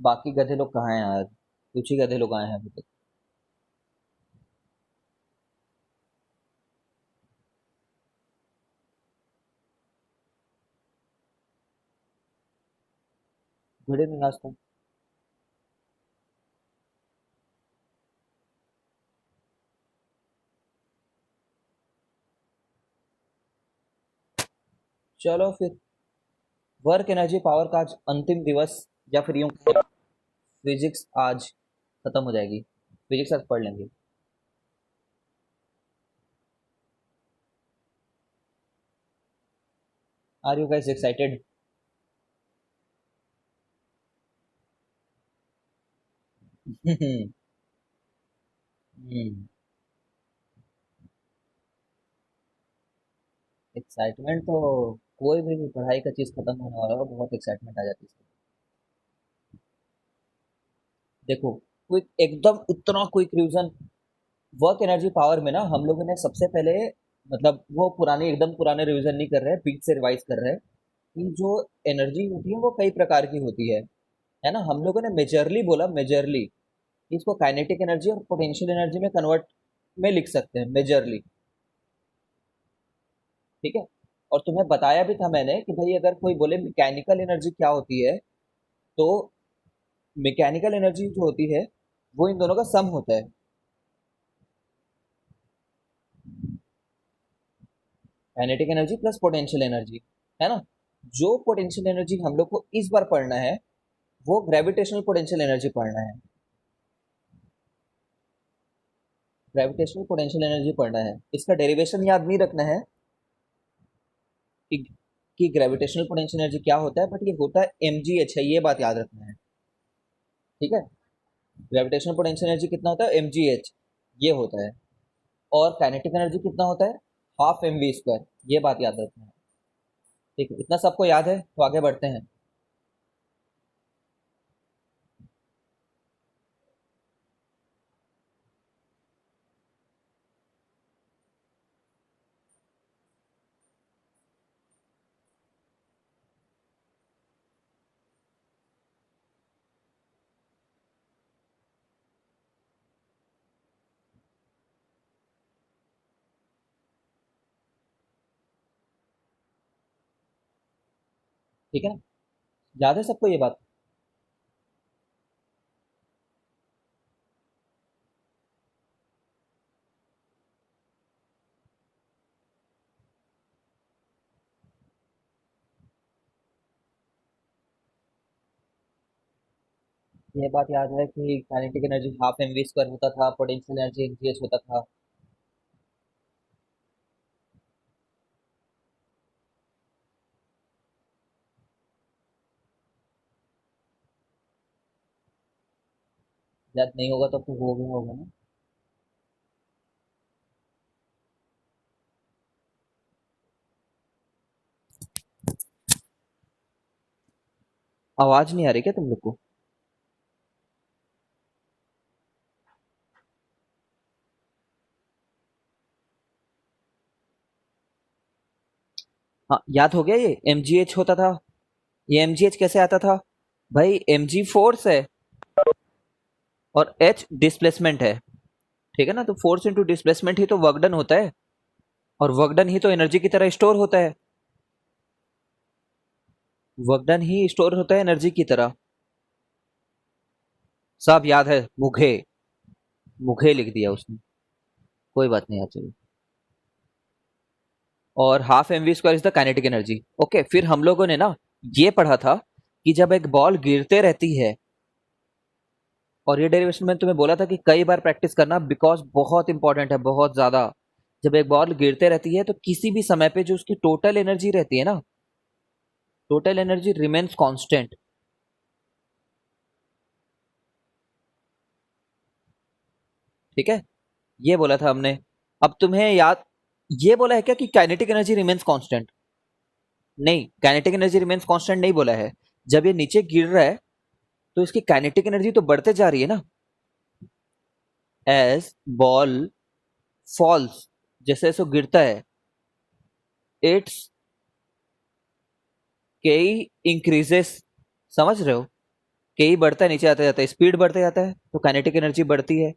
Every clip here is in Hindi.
बाकी गधे लोग कहाँ हैं यार? कुछ ही गधे लोग आए हैं अभी तक। गुड इवनिंग आज तो। चलो फिर, वर्क एनर्जी पावर का आज अंतिम दिवस, या फिर यूं फिजिक्स आज खत्म हो जाएगी। फिजिक्स आज पढ़ लेंगे। Are you guys excited? Excitement तो कोई भी पढ़ाई का चीज खत्म होने वाला हो बहुत एक्साइटमेंट आ जाती है। देखो, क्विक एकदम इतना quick revision. Work energy power में ना हम लोगों ने सबसे पहले, मतलब वो पुराने एकदम पुराने रिवीजन नहीं कर रहे हैं, बीच से रिवाइज कर रहे हैं कि जो एनर्जी होती है वो कई प्रकार की होती है ना। हम लोगों ने मेजरली बोला, मेजरली इसको काइनेटिक एनर्जी और पोटेंशियल एनर्जी में कन्वर्ट में लिख सकते हैं मेजरली। ठीक है। और तुम्हें बताया भी था मैंने कि भाई अगर कोई बोले मैकेनिकल एनर्जी क्या होती है, तो मैकेनिकल एनर्जी जो होती है वो इन दोनों का सम होता है। Kinetic energy plus potential energy, है ना। जो पोटेंशियल एनर्जी हम लोग को इस बार पढ़ना है वो ग्रेविटेशनल पोटेंशियल एनर्जी पढ़ना है। ग्रेविटेशनल पोटेंशियल एनर्जी पढ़ना है, इसका डेरिवेशन याद नहीं रखना है कि ग्रेविटेशनल पोटेंशियल एनर्जी क्या होता है, बट ये होता है mgh है, ये बात याद रखना है। ठीक है। ग्रेविटेशनल पोटेंशियल एनर्जी कितना होता है? mgh, ये होता है। और काइनेटिक एनर्जी कितना होता है? हाफ एम वी स्क्वायर, ये बात याद रखना है। ठीक है, इतना सबको याद है तो आगे बढ़ते हैं। ठीक है ना, याद है सबको ये बात? ये बात याद है कि kinetic energy half M V square होता था, पोटेंशियल एनर्जी mgh होता था। याद नहीं होगा तो फिर हो गया होगा ना। आवाज नहीं आ रही क्या तुम लोग को? हाँ, याद हो गया, ये mgh होता था। ये mgh कैसे आता था? भाई mg फोर्स है और h डिस्प्लेसमेंट है। ठीक है ना, तो फोर्स इंटू डिस्प्लेसमेंट ही तो वर्क डन होता है, और वर्क डन ही तो एनर्जी की तरह स्टोर होता है। वर्क डन ही स्टोर होता है एनर्जी की तरह। सब याद है, मुझे मुझे लिख दिया उसने। कोई बात नहीं, याद चलो। और half M V square is the kinetic energy. Okay, फिर हम लोगों ने ना ये पढ़ा था कि जब एक बॉल गिरते रहती है, और ये डेरिवेशन मैंने तुम्हें बोला था कि कई बार प्रैक्टिस करना, बिकॉज बहुत इंपॉर्टेंट है, बहुत ज्यादा। जब एक बॉल गिरते रहती है तो किसी भी समय पे जो उसकी टोटल एनर्जी रहती है ना, टोटल एनर्जी रिमेन्स कांस्टेंट। ठीक है, ये बोला था हमने। अब तुम्हें याद, ये बोला है क्या कि काइनेटिक एनर्जी रिमेन्स कांस्टेंट? नहीं, काइनेटिक एनर्जी रिमेन्स कांस्टेंट नहीं बोला है। जब ये नीचे गिर रहा है तो इसकी काइनेटिक एनर्जी तो बढ़ते जा रही है ना, एज बॉल फॉल्स, जैसे जैसे वो गिरता है, इट्स के इंक्रीजेस। समझ रहे हो? के ही बढ़ता है, नीचे आता जाता है, स्पीड बढ़ता जाता है तो काइनेटिक एनर्जी बढ़ती है।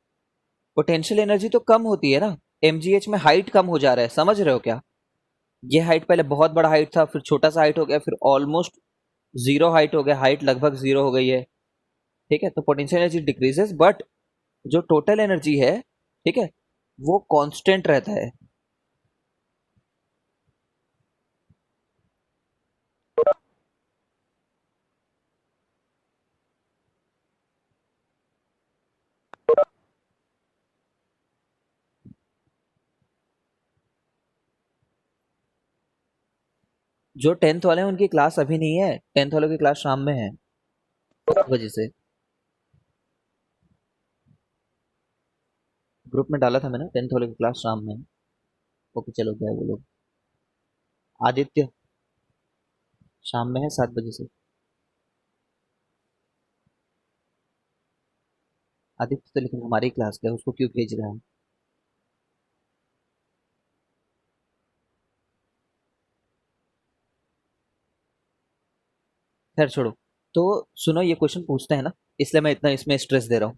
पोटेंशियल एनर्जी तो कम होती है ना, एमजीएच में हाइट कम हो जा रहा है, समझ रहे हो क्या? ये हाइट पहले बहुत बड़ा हाइट था, फिर छोटा सा हाइट हो गया, फिर ऑलमोस्ट जीरो हाइट हो गया, हाइट लगभग जीरो हो गई है। ठीक है, तो पोटेंशियल एनर्जी डिक्रीजेस बट जो टोटल एनर्जी है, ठीक है, वो कांस्टेंट रहता है। जो टेंथ वाले हैं उनकी क्लास अभी नहीं है, टेंथ वालों की क्लास शाम में है, उस वजह से ग्रुप में डाला था मैंने, टेंथ वालों की क्लास शाम में है। ओके चलो, गए वो लोग। आदित्य शाम में है 7 बजे से। आदित्य तो लेकिन हमारी क्लास का है, उसको क्यों भेज रहा है? खैर छोड़ो। तो सुनो, ये क्वेश्चन पूछते हैं ना, इसलिए मैं इतना इसमें स्ट्रेस दे रहा हूँ।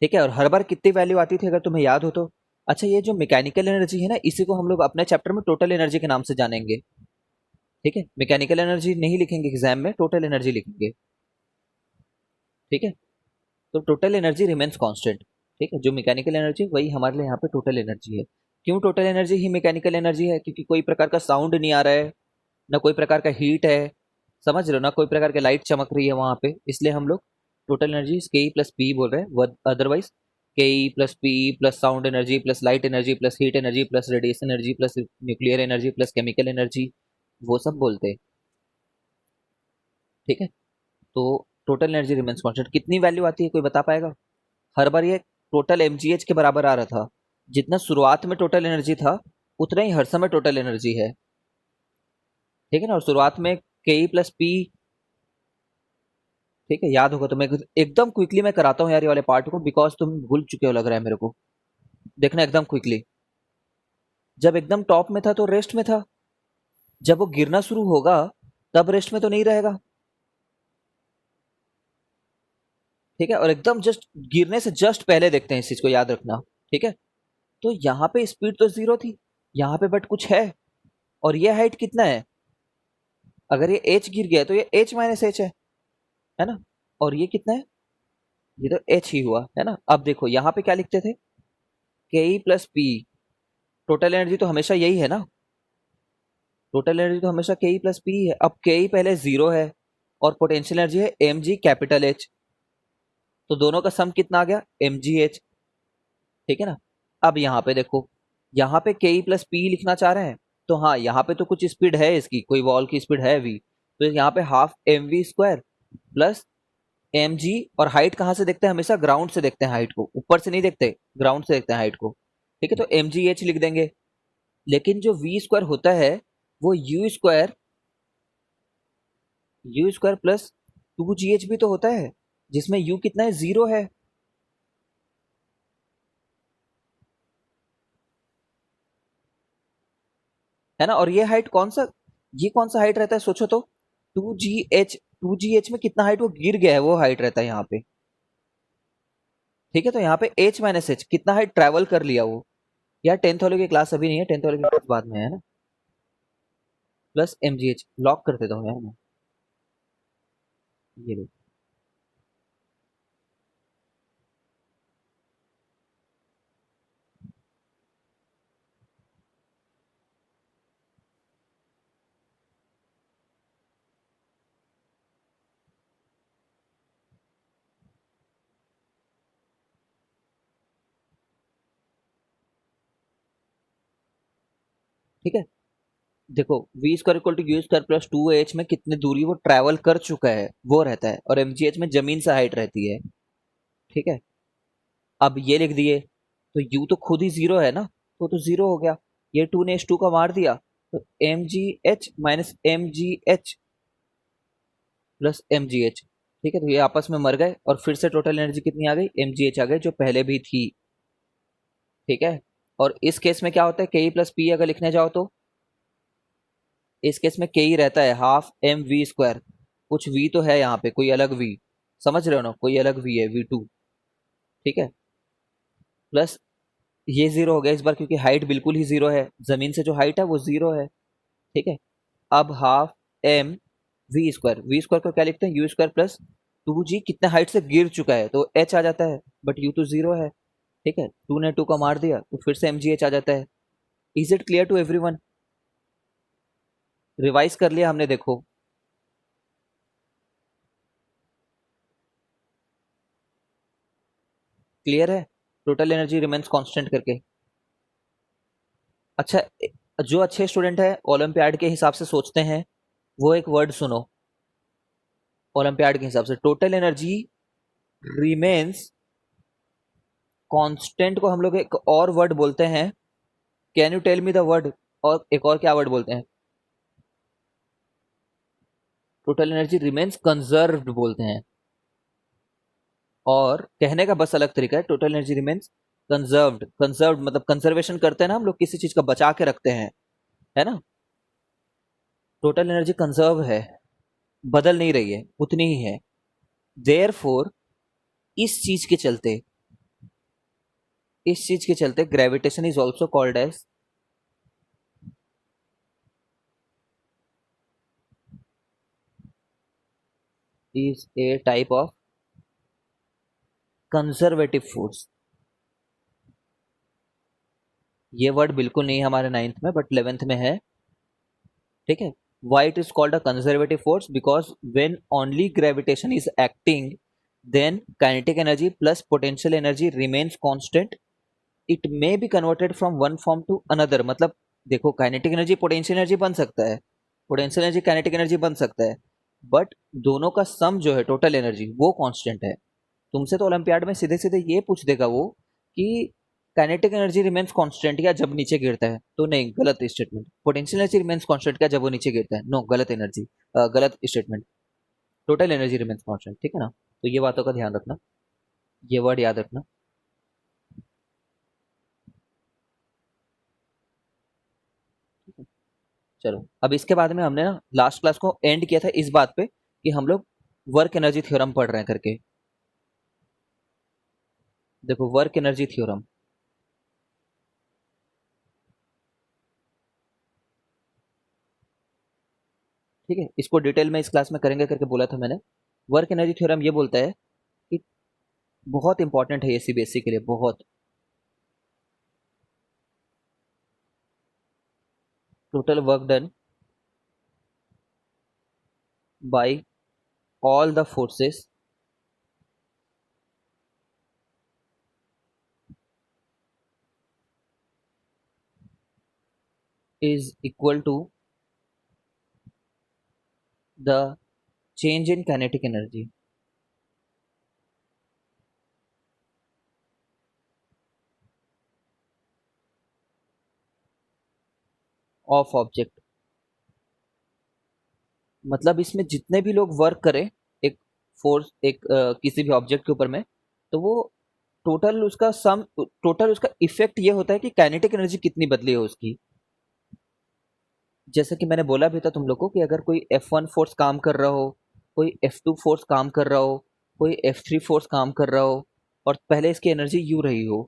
ठीक है, और हर बार कितनी वैल्यू आती थी अगर तुम्हें याद हो तो? अच्छा, ये जो मैकेनिकल एनर्जी है ना, इसी को हम लोग अपने चैप्टर में टोटल एनर्जी के नाम से जानेंगे। ठीक है, मैकेनिकल एनर्जी नहीं लिखेंगे एग्जाम में, टोटल एनर्जी लिखेंगे। ठीक है, तो टोटल एनर्जी रिमेन्स कांस्टेंट। ठीक है, जो मैकेनिकल एनर्जी वही हमारे लिए यहाँ पे टोटल एनर्जी है। क्यों टोटल एनर्जी ही मैकेनिकल एनर्जी है? क्योंकि कोई प्रकार का साउंड नहीं आ रहा है, ना कोई प्रकार का हीट है, समझ रहे हो ना, कोई प्रकार की लाइट चमक रही है वहां पे, इसलिए हम लोग टोटल एनर्जी के ई प्लस पी बोल रहे हैं। अदरवाइज के E plus P plus sound energy plus light energy plus heat energy plus radiation energy plus nuclear energy plus chemical energy, वो सब बोलते हैं। ठीक है, तो टोटल एनर्जी रिमेन्स कांस्टेंट कितनी वैल्यू आती है, कोई बता पाएगा? हर बार ये टोटल एमजीएच के बराबर आ रहा था। जितना शुरुआत में टोटल एनर्जी था, उतना ही हर समय टोटल एनर्जी है। ठीक है ना, और शुरुआत में के ई प्लस पी। ठीक है, याद होगा तो मैं एकदम क्विकली मैं कराता हूँ यार ये वाले पार्ट को, बिकॉज तुम भूल चुके हो लग रहा है मेरे को। देखना एकदम क्विकली। जब एकदम टॉप में था तो रेस्ट में था, जब वो गिरना शुरू होगा तब रेस्ट में तो नहीं रहेगा। ठीक है, और एकदम जस्ट गिरने से जस्ट पहले देखते हैं, इस चीज को याद रखना। ठीक है, तो यहाँ पे स्पीड तो जीरो थी, यहाँ पे बट कुछ है। और ये हाइट कितना है? अगर ये एच गिर गया तो ये एच माइनस एच है ना? और ये कितना है? ये तो एच ही हुआ है ना। अब देखो यहाँ पे क्या लिखते थे, के E plus P. Total energy तो हमेशा यही है ना, टोटल एनर्जी तो हमेशा के ई प्लस पी है। अब के ई पहले जीरो है और पोटेंशियल एनर्जी है एम जी कैपिटल एच, तो दोनों का सम कितना आ गया? M G H. ठीक है ना। अब यहाँ पे देखो, यहाँ पे के ई प्लस पी लिखना चाह रहे हैं, तो हाँ यहाँ पे तो कुछ स्पीड है इसकी, कोई वॉल की स्पीड है वी, तो यहाँ पे half M V square plus M G. और हाइट कहाँ से देखते हैं? हमेशा ग्राउंड से देखते हैं हाइट को, ऊपर से नहीं देखते, ग्राउंड से देखते हैं हाइट को। ठीक है, तो एम जी एच लिख देंगे। लेकिन जो वी स्क्वायर होता है वो you square plus to ji H भी तो होता है, जिसमें यू कितना है? जीरो है। है ना, और ये हाइट कौन सा, ये कौन सा हाइट रहता है सोचो तो? टू जी एच में कितना हाइट वो गिर गया है, वो हाइट रहता है यहाँ पे। ठीक है, तो यहाँ पे एच माइनस एच कितना हाइट ट्रैवल कर लिया वो। यार टेंथ वालों की क्लास अभी नहीं है, टेंथ वालों की क्लास बाद में है ना। Plus M G H lock कर देता हूँ यार मैं, ये लो। ठीक है, देखो V square equal to U square plus two H में कितनी दूरी वो ट्रैवल कर चुका है वो रहता है, और एम जी एच में जमीन से हाइट रहती है। ठीक है, अब ये लिख दिए, तो u तो खुद ही जीरो है ना, तो जीरो हो गया। ये टू ने एच टू का मार दिया, तो M G H minus M G H plus M G H. ठीक है, तो ये आपस में मर गए, और फिर से टोटल एनर्जी कितनी आ गई? एम जी एच आ गई, जो पहले भी थी। ठीक है, और इस केस में क्या होता है, के ई प्लस पी अगर लिखने जाओ तो इस केस में के ई रहता है हाफ एम वी स्क्वायर, कुछ वी तो है यहाँ पे, कोई अलग वी। समझ रहे हो ना, कोई अलग v है v2, ठीक है, प्लस ये जीरो हो गया इस बार क्योंकि हाइट बिल्कुल ही जीरो है, जमीन से जो हाइट है वो जीरो है, ठीक है। अब हाफ एम वी स्क्वायर को क्या लिखते हैं, यू स्क्वायर प्लस 2g, कितने हाइट से गिर चुका है तो h आ जाता है, बट u तो जीरो है, ठीक है, 2 ने 2 का मार दिया तो फिर से mgh आ जाता है। Is it clear to everyone? Revise कर लिया हमने, देखो क्लियर है, टोटल एनर्जी रिमेन्स कांस्टेंट करके। अच्छा, जो अच्छे स्टूडेंट है ओलंपियाड के हिसाब से सोचते हैं, वो एक वर्ड सुनो, ओलंपियाड के हिसाब से टोटल एनर्जी रिमेन्स कांस्टेंट को हम लोग एक और वर्ड बोलते हैं, can you tell me the word, और एक और क्या वर्ड बोलते हैं? टोटल एनर्जी रिमेन्स कंजर्व्ड बोलते हैं, और कहने का बस अलग तरीका है, total energy remains conserved, conserved मतलब कंजर्वेशन करते हैं ना हम लोग, किसी चीज का बचा के रखते हैं, है ना, टोटल एनर्जी कंजर्व है, बदल नहीं रही है, उतनी ही है। देयरफॉर इस चीज के चलते, इस चीज के चलते gravitation is also called as, is a type of conservative force. ये वर्ड बिल्कुल नहीं है हमारे 9th में, बट 11th में है, ठीक है। Why it is called a conservative force? Because when only gravitation is acting, then kinetic energy plus potential energy remains constant. It may be converted from one form to another. मतलब देखो, काइनेटिक एनर्जी पोटेंशियल एनर्जी बन सकता है, पोटेंशियल एनर्जी काइनेटिक एनर्जी बन सकता है, बट दोनों का सम जो है टोटल एनर्जी वो कांस्टेंट है। तुमसे तो ओलंपियाड में सीधे सीधे ये पूछ देगा वो कि काइनेटिक एनर्जी रिमेन्स कांस्टेंट क्या जब नीचे गिरता है, तो नहीं, गलत statement. Potential energy remains constant क्या जब वो नीचे गिरता है, नो, गलत एनर्जी, गलत statement. Total energy remains constant, ठीक है ना, तो ये बातों का ध्यान रखना, ये वर्ड याद रखना। चलो, अब इसके बाद में हमने ना लास्ट क्लास को एंड किया था इस बात पे कि हम लोग वर्क एनर्जी थ्योरम पढ़ रहे हैं करके। देखो, वर्क एनर्जी थ्योरम, ठीक है, इसको डिटेल में इस क्लास में करेंगे करके बोला था मैंने। वर्क एनर्जी थ्योरम ये बोलता है कि बहुत इंपॉर्टेंट है ये सीबीएसई के लिए, बहुत। Total work done by all the forces is equal to the change in kinetic energy of object। मतलब इसमें जितने भी लोग वर्क करें एक फोर्स, एक किसी भी ऑब्जेक्ट के ऊपर में, तो वो टोटल उसका सम, टोटल उसका इफेक्ट ये होता है कि काइनेटिक एनर्जी कितनी बदली है उसकी। जैसे कि मैंने बोला भी था तुम लोग को कि अगर कोई F1 फोर्स काम कर रहा हो, कोई F2 फोर्स काम कर रहा हो, कोई F3 फोर्स काम कर रहा हो, और पहले इसकी एनर्जी यू रही हो,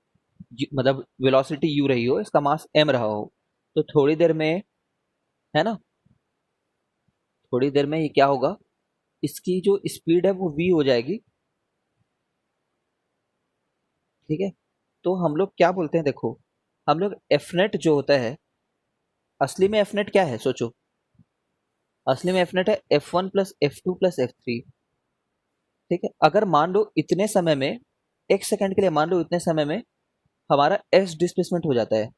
मतलब वेलोसिटी यू रही हो, इसका मास m रहा हो, तो थोड़ी देर में, है ना, थोड़ी देर में ये क्या होगा, इसकी जो स्पीड है वो v हो जाएगी, ठीक है। तो हम लोग क्या बोलते हैं, देखो, हम लोग एफ नेट जो होता है, असली में एफ नेट क्या है सोचो, असली में एफ नेट है F1 plus F2 plus F3, ठीक है। अगर मान लो इतने समय में, एक सेकंड के लिए मान लो इतने समय में हमारा s डिस्प्लेसमेंट हो जाता है,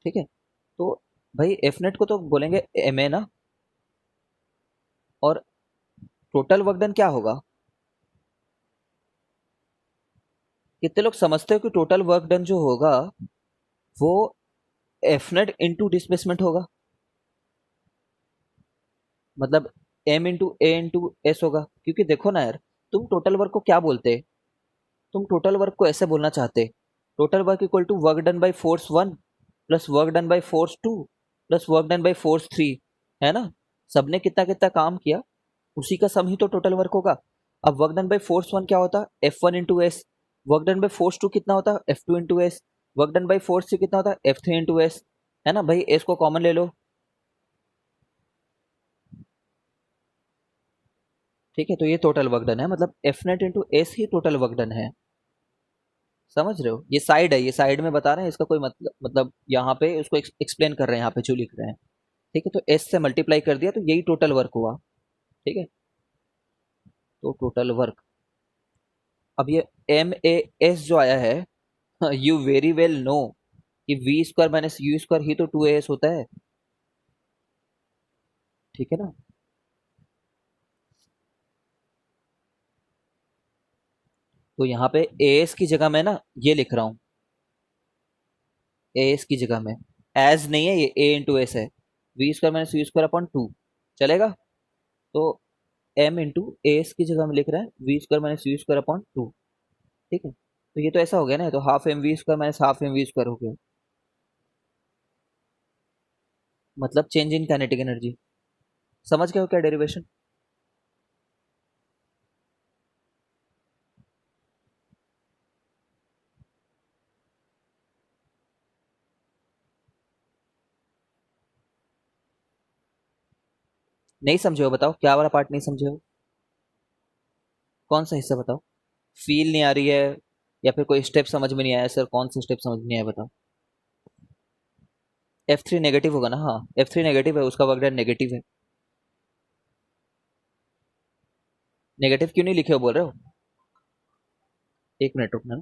ठीक है, तो भाई एफ नेट को तो बोलेंगे ma ना, और टोटल वर्क डन क्या होगा, कितने लोग समझते हो कि टोटल वर्क डन जो होगा वो एफ नेट इंटू डिस्प्लेसमेंट होगा, मतलब m इंटू ए इंटू एस होगा, क्योंकि देखो ना यार, तुम टोटल वर्क को क्या बोलते, तुम टोटल वर्क को ऐसे बोलना चाहते, total work equal to work done by force 1 plus work done by force 2 plus work done by force 3, है ना। सबने कितना कितना काम किया उसी का सम ही तो टोटल वर्क होगा। अब वर्क डन बाई फोर्स 1 क्या होता, F1 into S. Work done by force 2 कितना होता, F2 into S. Work done by force 3 कितना होता, F3 इंटू एस, है ना भाई। एस को कॉमन ले लो, ठीक है। तो ये टोटल वर्क डन है, मतलब एफ नेट इंटू एस ही टोटल वर्क डन है। समझ रहे हो, ये साइड है, ये साइड में बता रहे हैं, इसका कोई मतलब यहाँ पे उसको एक्सप्लेन कर रहे हैं, यहाँ पे जो लिख रहे हैं, ठीक है। तो एस से मल्टीप्लाई कर दिया तो यही टोटल वर्क हुआ, ठीक है। तो टोटल वर्क, अब ये एम ए एस जो आया है, यू वेरी वेल नो कि V square minus U square ही तो 2as होता है, ठीक है ना। तो यहाँ पे as की जगह मैं ना ये लिख रहा हूँ, as की जगह में, एज नहीं है ये, a इंटू एस है। V square minus U square upon 2 चलेगा। तो m इंटू एस की जगह में लिख रहे हैं V square minus U square upon 2, ठीक है। तो ये तो ऐसा हो गया ना, तो half M V square minus half M V square हो गया, मतलब चेंज इन काइनेटिक एनर्जी। समझ गए हो क्या डेरिवेशन। नहीं समझे हो बताओ, क्या वाला पार्ट नहीं समझे हो, कौन सा हिस्सा बताओ। फील नहीं आ रही है या फिर कोई स्टेप समझ में नहीं आया, सर कौन सा स्टेप समझ में नहीं आया बताओ। F3 नेगेटिव होगा ना, हाँ F3 नेगेटिव है, उसका वर्क डन नेगेटिव है। नेगेटिव क्यों नहीं लिखे हो बोल रहे हो, एक मिनट रुकना।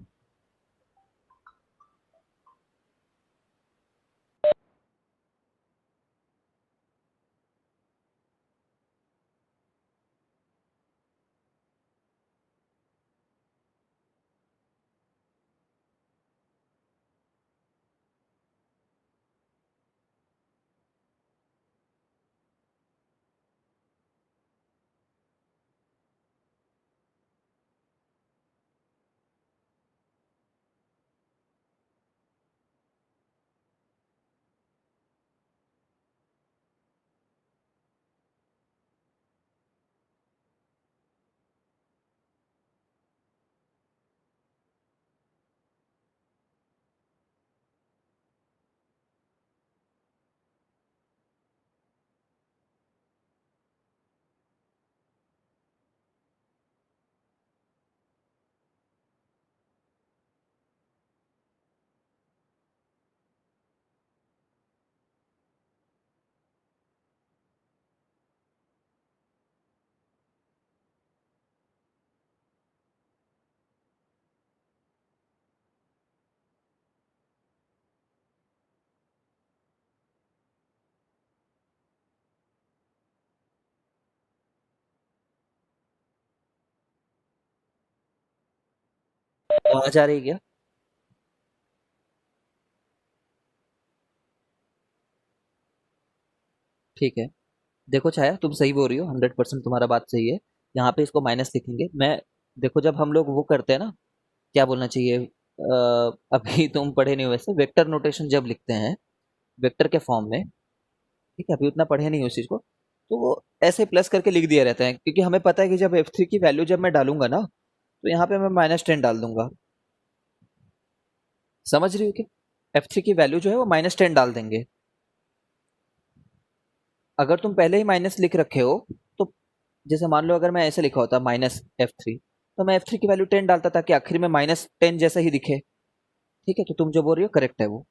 आवाज आ रही है क्या। ठीक है, देखो छाया तुम सही बोल रही हो, 100% तुम्हारा बात सही है। यहाँ पे इसको माइनस लिखेंगे, मैं देखो जब हम लोग वो करते हैं ना, क्या बोलना चाहिए, अभी तुम पढ़े नहीं हो वैसे, वेक्टर नोटेशन जब लिखते हैं वेक्टर के फॉर्म में, ठीक है, अभी उतना पढ़े नहीं हो उस चीज को, तो वो ऐसे प्लस करके लिख दिया रहता है, क्योंकि हमें पता है कि जब F3 की वैल्यू जब मैं डालूंगा ना, तो यहाँ पे मैं -10 डाल दूंगा। समझ रही हो कि F3 की वैल्यू जो है वो -10 डाल देंगे। अगर तुम पहले ही माइनस लिख रखे हो, तो जैसे मान लो अगर मैं ऐसे लिखा होता -F3, तो मैं F3 की वैल्यू 10 डालता ताकि आखिर में -10 जैसा ही दिखे, ठीक है। तो तुम जो बोल रही हो करेक्ट है, वो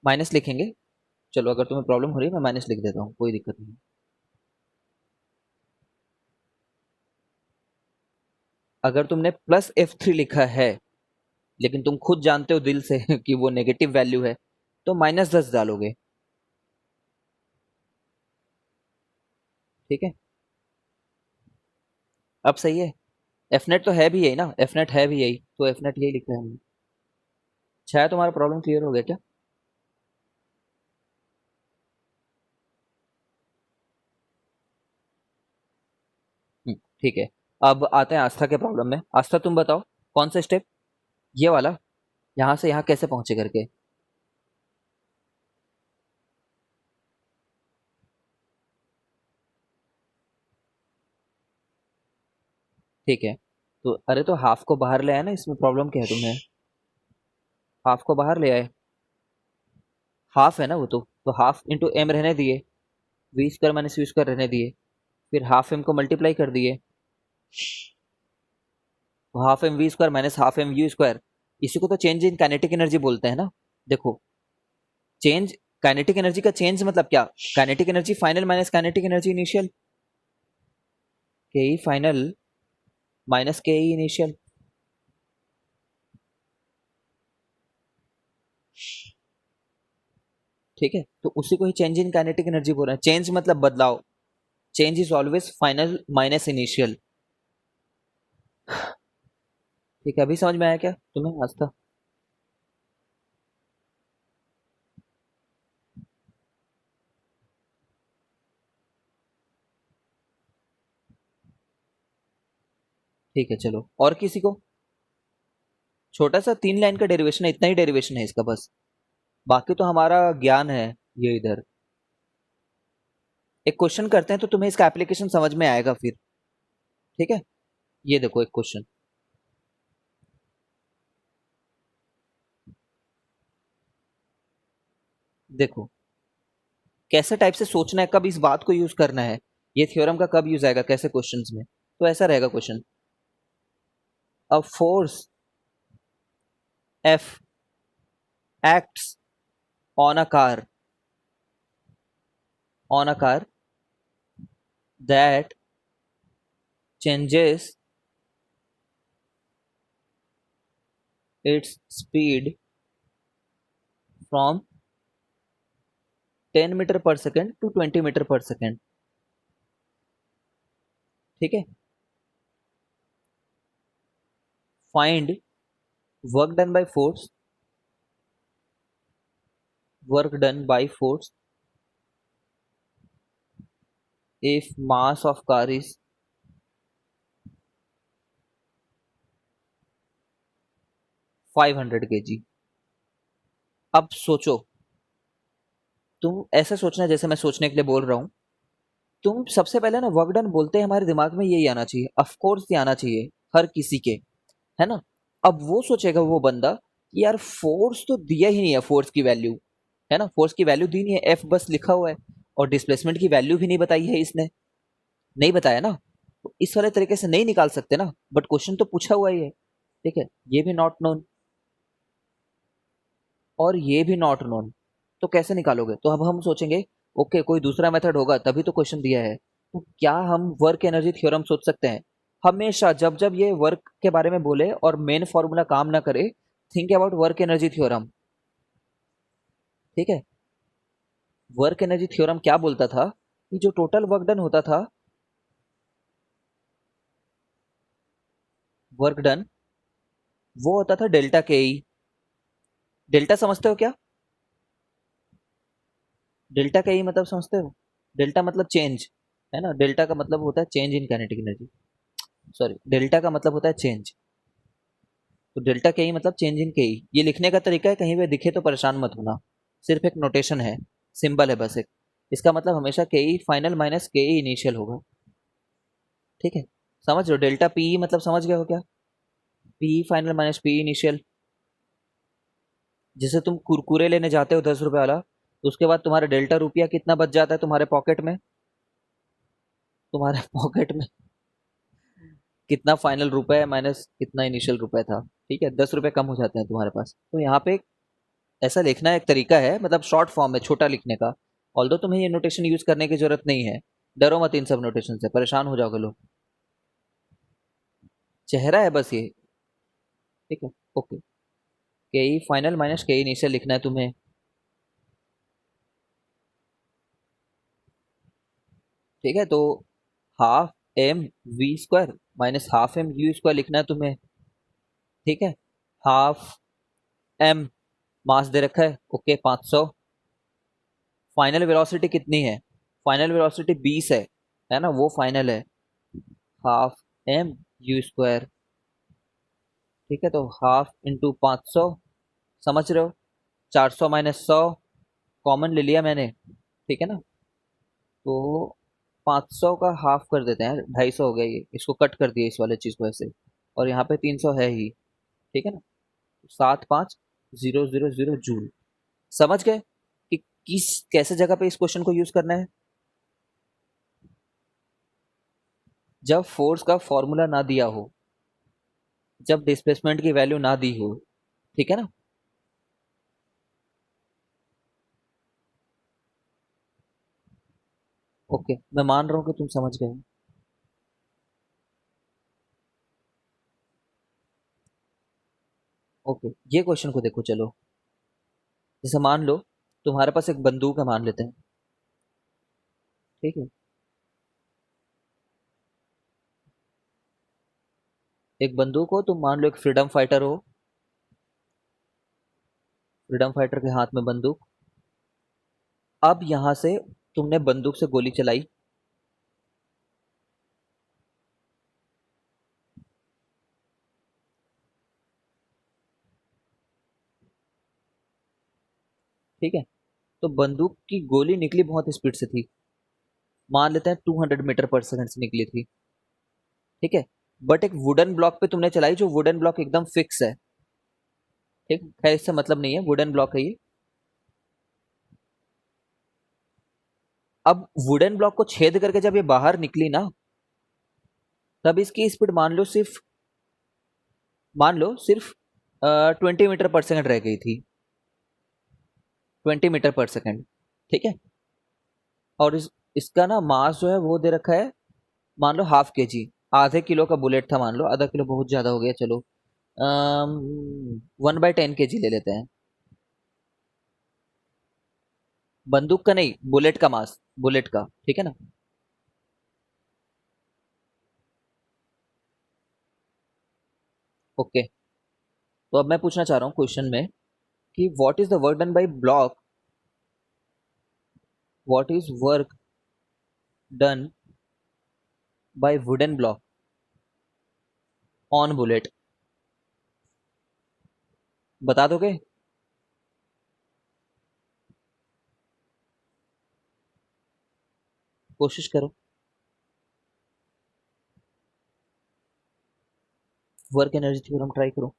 माइनस लिखेंगे। चलो अगर तुम्हें प्रॉब्लम हो रही है मैं माइनस लिख देता हूँ, कोई दिक्कत नहीं। अगर तुमने +F3 लिखा है लेकिन तुम खुद जानते हो दिल से कि वो नेगेटिव वैल्यू है, तो -10 डालोगे, ठीक है। अब सही है। एफ नेट तो है भी यही ना, एफ नेट है भी यही, तो एफ नेट यही लिखा है हमने। शायद तुम्हारा प्रॉब्लम क्लियर हो गया क्या। ठीक है। अब आते हैं आस्था के प्रॉब्लम में। आस्था तुम बताओ कौन सा स्टेप, ये वाला, यहाँ से यहाँ कैसे पहुंचे करके। ठीक है, तो अरे तो हाफ को बाहर ले आए ना, इसमें प्रॉब्लम क्या है तुम्हें? हाफ को बाहर ले आए, हाफ है ना वो तो हाफ इंटू एम रहने दिए, V square minus U square रहने दिए, फिर हाफ एम को मल्टीप्लाई कर दिए, तो half M V square minus half M U square, इसी को तो चेंज इन काइनेटिक एनर्जी बोलते हैं ना। देखो, चेंज, काइनेटिक एनर्जी का चेंज मतलब क्या? Kinetic energy final minus kinetic energy initial, के ई फाइनल माइनस के ई इनिशियल। ठीक है, तो उसी को ही चेंज इन काइनेटिक एनर्जी बोल रहे हैं। चेंज मतलब बदलाव, change is always final minus initial. ठीक है, अभी समझ में आया क्या तुम्हें आज तक? ठीक है, चलो और किसी को? छोटा सा 3 लाइन का डेरिवेशन है, इतना ही डेरिवेशन है इसका बस, बाकी तो हमारा ज्ञान है ये इधर। एक क्वेश्चन करते हैं तो तुम्हें इसका एप्लीकेशन समझ में आएगा फिर। ठीक है, ये देखो एक क्वेश्चन, देखो कैसे टाइप से सोचना है, कब इस बात को यूज करना है, ये थ्योरम का कब यूज आएगा कैसे क्वेश्चंस में। तो ऐसा रहेगा question, a force F acts on a car, that changes its speed from 10 metre पर सेकेंड टू 20 मीटर पर सेकेंड। ठीक है, find work done by force, work done by force if mass of car is 500 kg। अब सोचो, तुम ऐसा सोचना जैसे मैं सोचने के लिए बोल रहा हूं। तुम सबसे पहले ना वर्क डन बोलते हैं हमारे दिमाग में यही आना चाहिए, ऑफ कोर्स ये आना चाहिए हर किसी के, है ना। अब वो सोचेगा वो बंदा कि यार फोर्स तो दिया ही नहीं है, फोर्स की वैल्यू, है ना, फोर्स की वैल्यू दी नहीं है, एफ बस लिखा हुआ है, और डिस्प्लेसमेंट की वैल्यू भी नहीं बताई है इसने, नहीं बताया ना, तो इस वाले तरीके से नहीं निकाल सकते ना, बट क्वेश्चन तो पूछा हुआ ही है। ठीक है, ये भी नॉट नोन और ये भी नॉट नोन, तो कैसे निकालोगे? तो अब हम सोचेंगे ओके कोई दूसरा मेथड होगा, तभी तो क्वेश्चन दिया है। तो क्या हम वर्क एनर्जी थ्योरम सोच सकते हैं? हमेशा जब जब ये वर्क के बारे में बोले और मेन फॉर्मूला काम ना करे, think about work energy theorem. ठीक है, वर्क एनर्जी थ्योरम क्या बोलता था कि जो टोटल वर्क डन होता था, वर्क डन, वो होता था डेल्टा के ई। डेल्टा समझते हो क्या? डेल्टा के ई मतलब समझते हो? डेल्टा मतलब चेंज, है ना, डेल्टा का मतलब होता है change in kinetic energy, sorry delta का मतलब होता है चेंज, तो डेल्टा के ई मतलब चेंज इन के ई। ये लिखने का तरीका है, कहीं पे दिखे तो परेशान मत होना, सिर्फ एक नोटेशन है, सिंबल है बस एक। इसका मतलब हमेशा के ई फाइनल माइनस के ई इनिशियल होगा। ठीक है, समझ लो डेल्टा पी मतलब समझ गए हो क्या? P final minus P initial. जैसे तुम कुरकुरे लेने जाते हो 10 रुपए वाला, तो उसके बाद तुम्हारा डेल्टा रुपया कितना बच जाता है तुम्हारे पॉकेट में? तुम्हारे पॉकेट में कितना फाइनल रुपए माइनस कितना इनिशियल रुपए था? ठीक है, 10 रुपए कम हो जाते हैं तुम्हारे पास। तो यहाँ पे ऐसा लिखना एक तरीका है, मतलब शॉर्ट फॉर्म में छोटा लिखने का। ऑल्दो तुम्हें ये नोटेशन यूज करने की जरूरत नहीं है, डरो मत इन सब नोटेशन से, परेशान हो जाओगे लोग। चेहरा है बस ये। ठीक है, ओके, के ई फाइनल माइनस के ई इनिशियल लिखना है तुम्हें। ठीक है, तो half M V square minus half M U square लिखना है तुम्हें। ठीक है, हाफ एम मास दे रखा है, ओके 500। फाइनल वेलोसिटी कितनी है? फाइनल वेलोसिटी 20 है ना, वो फाइनल है, हाफ एम यू स्क्वायर। ठीक है, तो हाफ इंटू 500, समझ रहे हो, 400 माइनस 100 कॉमन ले लिया मैंने। ठीक है ना, तो 500 का हाफ कर देते हैं, 250 हो गया, ये इसको कट कर दिया इस वाले चीज को ऐसे, और यहाँ पे 300 है ही, ठीक है ना। 75,000 जूल। समझ गए कि किस कैसे जगह पे इस क्वेश्चन को यूज करना है? जब फोर्स का फॉर्मूला ना दिया हो, जब डिस्प्लेसमेंट की वैल्यू ना दी हो, ठीक है ना। ओके, मैं मान रहा हूं कि तुम समझ गए हो। ओके, ये क्वेश्चन को देखो चलो। जैसे मान लो तुम्हारे पास एक बंदूक है, मान लेते हैं, ठीक है। एक बंदूक हो, तुम मान लो एक फ्रीडम फाइटर हो, फ्रीडम फाइटर के हाथ में बंदूक। अब यहां से तुमने बंदूक से गोली चलाई, ठीक है। तो बंदूक की गोली निकली बहुत स्पीड से थी, मान लेते हैं 200 मीटर पर सेकंड से निकली थी, ठीक है। बट एक वुडन ब्लॉक पे तुमने चलाई, जो वुडन ब्लॉक एकदम फिक्स है, ठीक। खैर इससे मतलब नहीं है, वुडन ब्लॉक है ये। अब वुडन ब्लॉक को छेद करके जब ये बाहर निकली ना, तब इसकी स्पीड मान लो सिर्फ 20 मीटर पर सेकंड रह गई थी, 20 मीटर पर सेकंड, ठीक है। और इसका ना मास जो है वो दे रखा है, मान लो ½ kg, आधे किलो का बुलेट था, मान लो आधा किलो बहुत ज्यादा हो गया, चलो 1/10 kg ले लेते हैं। बंदूक का नहीं, बुलेट का मास, बुलेट का, ठीक है ना। ओके, तो अब मैं पूछना चाह रहा हूँ क्वेश्चन में कि what is the work done by block, what is work done by wooden block on bullet, बता दोगे? कोशिश करो, वर्क एनर्जी थ्योरम ट्राई करो।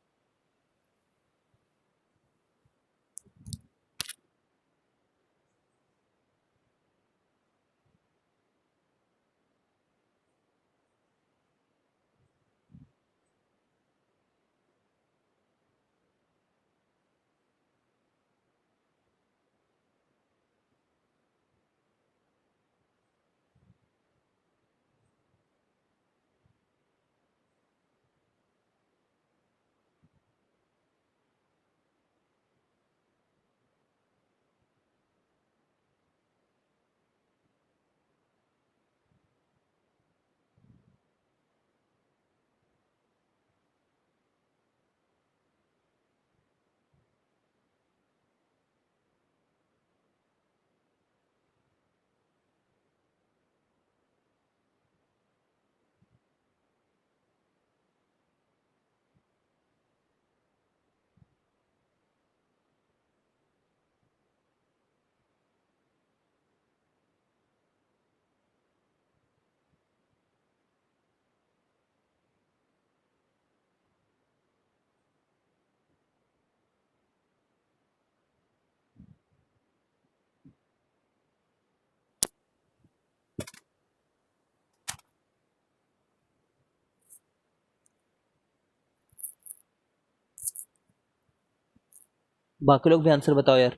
बाकी लोग भी आंसर बताओ यार।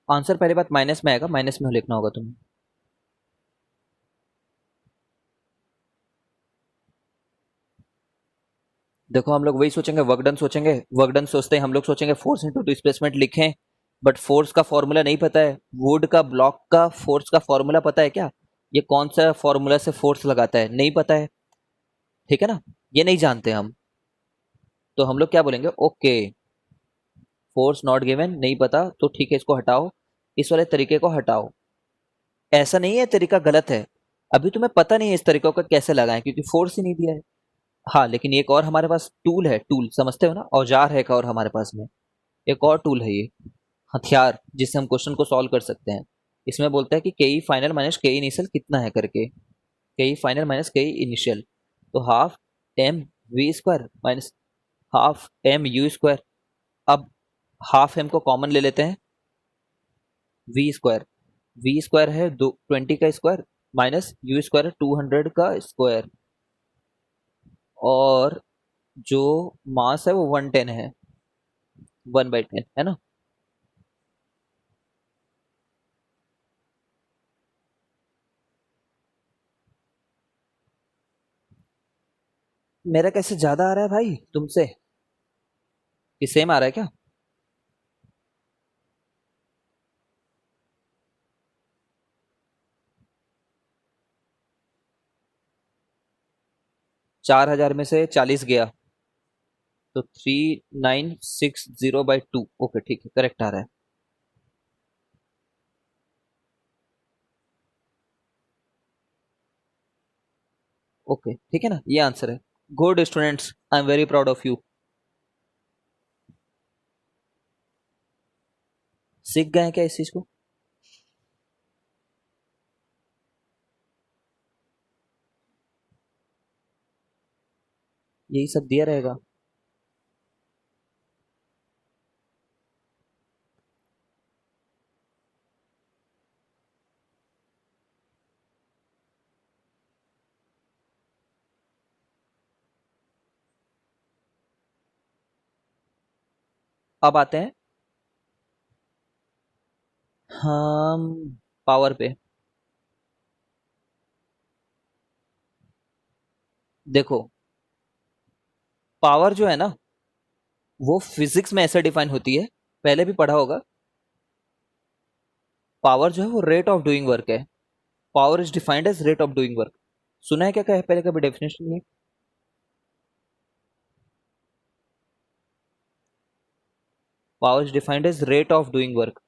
आंसर पहले बात माइनस में आएगा, माइनस में लिखना होगा तुम्हें। देखो हम लोग वही सोचेंगे, वर्क डन सोचेंगे, वर्क डन सोचते हैं हम लोग सोचेंगे फोर्स इनटू डिस्प्लेसमेंट लिखें, बट फोर्स का फॉर्मूला नहीं पता है। वुड का ब्लॉक का फोर्स का फॉर्मूला पता है क्या? ये कौन सा फॉर्मूला से फोर्स लगाता है, नहीं पता है, ठीक है ना। ये नहीं जानते हम, तो हम लोग क्या बोलेंगे, ओके फोर्स नॉट गिवन, नहीं पता तो ठीक है, इसको हटाओ, इस वाले तरीके को हटाओ। ऐसा नहीं है तरीका गलत है, अभी तुम्हें पता नहीं है इस तरीकों का कैसे लगाएं, क्योंकि फोर्स ही नहीं दिया है। हाँ, लेकिन एक और हमारे पास टूल है, टूल समझते हो ना, औजार है एक और हमारे पास में, एक और टूल है ये, हथियार, जिससे हम क्वेश्चन को सॉल्व कर सकते हैं। इसमें बोलता है कि के फाइनल माइनस के इनिशियल कितना है करके, K final minus K initial, तो half M V square minus half M U square. अब हाफ एम को कॉमन ले लेते हैं, वी स्क्वायर, वी स्क्वायर है 20 का स्क्वायर माइनस यू स्क्वायर है 200 का स्क्वायर, और जो मास है वो 110 है, 1/10 है ना। मेरा कैसे ज्यादा आ रहा है भाई तुमसे, कि सेम आ रहा है क्या? 4000 में से 40 गया तो 3960/2। ओके ठीक है, करेक्ट आ रहा है। ओके ठीक है ना, ये आंसर है। Good students, I am very proud of you. सीख गए हैं क्या इस चीज को? यही सब दिया रहेगा। अब आते हैं हम पावर पे। देखो, पावर जो है ना, वो फिजिक्स में ऐसे डिफाइन होती है, पहले भी पढ़ा होगा। पावर जो है वो रेट ऑफ डूइंग वर्क है। Power is defined as rate of doing work. सुना है क्या, क्या है पहले कभी डेफिनेशन में? Power is defined as rate of doing work.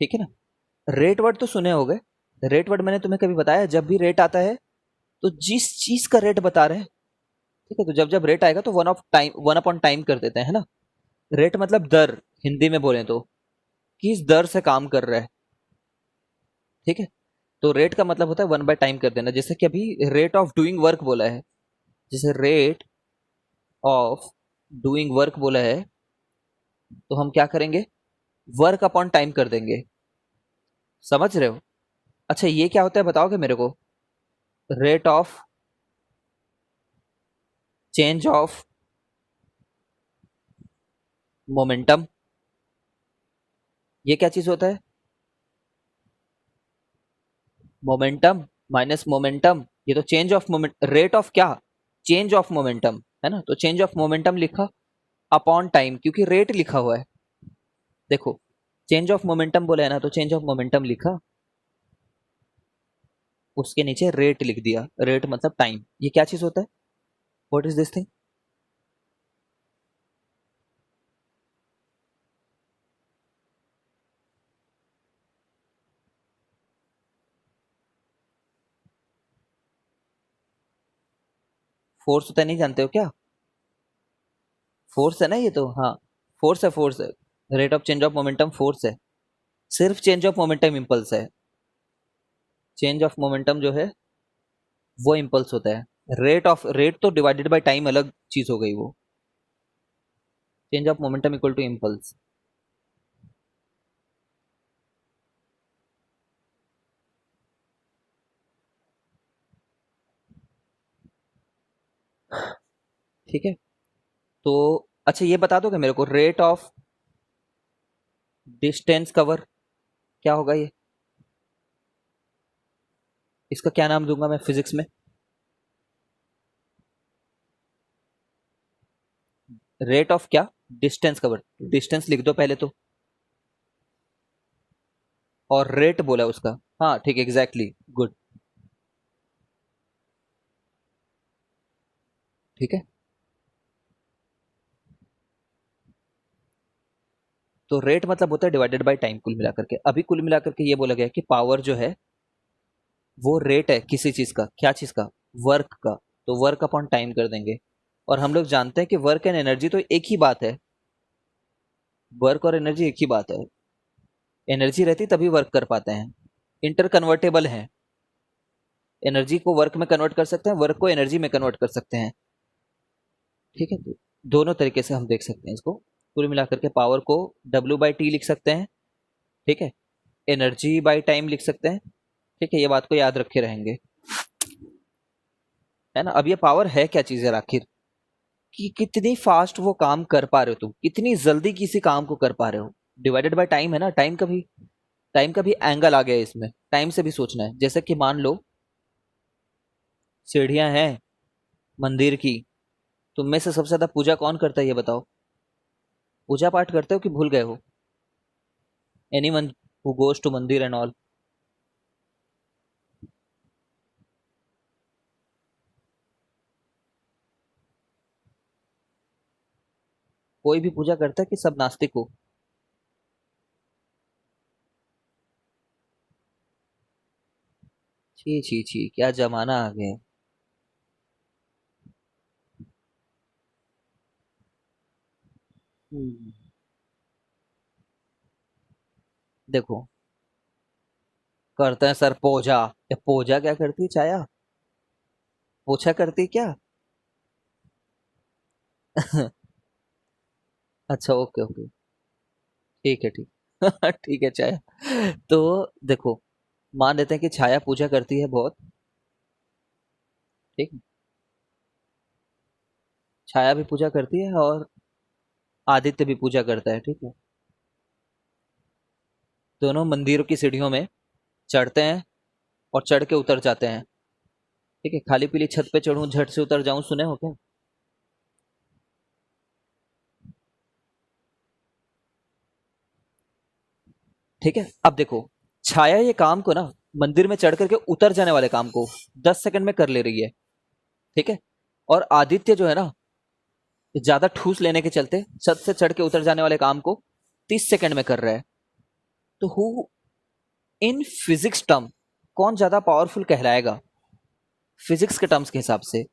ठीक है ना। रेट वर्ड तो सुने होगे। रेट वर्ड मैंने तुम्हें कभी बताया, जब भी रेट आता है तो जिस चीज का रेट बता रहे हैं, ठीक है, तो जब जब रेट आएगा तो one of time, one upon time कर देते हैं, है ना। रेट मतलब दर, हिंदी में बोले तो किस दर से काम कर रहा है। ठीक है, तो रेट का मतलब होता है 1/टाइम कर देना। जैसे कि अभी रेट ऑफ डूइंग वर्क बोला है, जैसे रेट ऑफ डूइंग वर्क बोला है, तो हम क्या करेंगे, वर्क अपॉन टाइम कर देंगे। समझ रहे हो? अच्छा, ये क्या होता है बताओगे मेरे को? Rate of change of momentum, ये क्या चीज होता है? मोमेंटम माइनस मोमेंटम, ये तो change of moment, rate of क्या, चेंज ऑफ मोमेंटम, है ना। तो चेंज ऑफ मोमेंटम लिखा अपॉन टाइम, क्योंकि रेट लिखा हुआ है। देखो, चेंज ऑफ मोमेंटम बोला है ना, तो चेंज ऑफ मोमेंटम लिखा, उसके नीचे रेट लिख दिया। रेट मतलब टाइम। ये क्या चीज होता है? What is this thing? Force होता है, नहीं जानते हो क्या? फोर्स है ना ये तो, हाँ। फोर्स है, फोर्स है। Rate of change of momentum force है। सिर्फ चेंज ऑफ मोमेंटम इम्पल्स है। चेंज ऑफ मोमेंटम जो है वो इम्पल्स होता है। रेट ऑफ, रेट तो डिवाइडेड बाय टाइम अलग चीज हो गई वो। Change of momentum equal to impulse. ठीक है, तो अच्छा ये बता दोगे मेरे को, रेट ऑफ डिस्टेंस कवर क्या होगा ये? इसका क्या नाम दूंगा मैं फिजिक्स में? रेट ऑफ क्या? Distance cover. डिस्टेंस लिख दो पहले तो, और रेट बोला उसका। हाँ ठीक, एग्जैक्टली, गुड। ठीक है, तो रेट मतलब होता है डिवाइडेड बाय टाइम, कुल मिलाकर के। अभी कुल मिलाकर के ये बोला गया कि पावर जो है वो रेट है किसी चीज का, क्या चीज का? वर्क का। तो वर्क अपॉन टाइम कर देंगे। और हम लोग जानते हैं कि वर्क एंड एनर्जी तो एक ही बात है, वर्क और एनर्जी एक ही बात है। एनर्जी रहती तभी वर्क कर पाते हैं, इंटर कन्वर्टेबल है। एनर्जी को वर्क में कन्वर्ट कर सकते हैं, वर्क को एनर्जी में कन्वर्ट कर सकते हैं। ठीक है, तो दोनों तरीके से हम देख सकते हैं इसको। पूरी मिलाकर के पावर को W/T लिख सकते हैं, ठीक है, एनर्जी बाय टाइम लिख सकते हैं। ठीक है, ये बात को याद रखे रहेंगे, है ना। अब ये पावर है क्या चीज है आखिर, कि कितनी फास्ट वो काम कर पा रहे हो तुम, कितनी जल्दी किसी काम को कर पा रहे हो, डिवाइडेड बाय टाइम है ना। टाइम का भी एंगल आ गया है इसमें, टाइम से भी सोचना है। जैसे कि मान लो सीढ़ियां हैं मंदिर की, तुम में से सबसे ज्यादा पूजा कौन करता है ये बताओ। पूजा पाठ करते हो कि भूल गए हो? एनीवन हु गोज टू मंदिर एंड ऑल? कोई भी पूजा करता है कि सब नास्तिक हो? छी छी छी, क्या जमाना आ गया है। हम्म, देखो, करते हैं सर पूजा। ये पूजा क्या करती है छाया? पोछा करती क्या? अच्छा, ओके ओके, ठीक है ठीक। ठीक है छाया। तो देखो, मान लेते हैं कि छाया पूजा करती है बहुत, ठीक है? छाया भी पूजा करती है और आदित्य भी पूजा करता है, ठीक है। दोनों मंदिरों की सीढ़ियों में चढ़ते हैं और चढ़ के उतर जाते हैं, ठीक है। खाली पीली छत पे चढ़ूं झट से उतर जाऊं, सुने हो क्या? ठीक है, अब देखो, छाया ये काम को ना, मंदिर में चढ़ करके उतर जाने वाले काम को 10 सेकंड में कर ले रही है, ठीक है। और आदित्य जो है ना, ज्यादा ठूस लेने के चलते छत से चढ़ के उतर जाने वाले काम को 30 सेकंड में कर रहा है। तो हु इन फिजिक्स टर्म कौन ज्यादा पावरफुल कहलाएगा, फिजिक्स के टर्म्स के हिसाब से?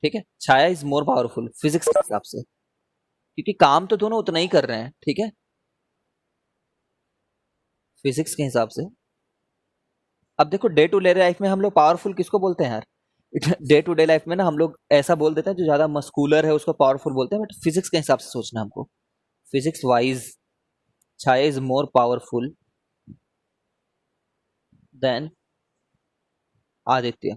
ठीक है, छाया इज मोर पावरफुल फिजिक्स के हिसाब से, क्योंकि काम तो दोनों उतना ही कर रहे हैं, ठीक है, फिजिक्स के हिसाब से। अब देखो, डे टू डे लाइफ में हम लोग पावरफुल किसको बोलते हैं यार? डे टू डे लाइफ में ना हम लोग ऐसा बोल देते हैं, जो ज्यादा मस्कुलर है उसको पावरफुल बोलते हैं, बट फिजिक्स के हिसाब से सोचना हमको। Physics wise Chhaya is more powerful than Aditya.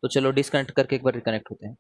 तो चलो डिस्कनेक्ट करके एक बार रिकनेक्ट होते हैं।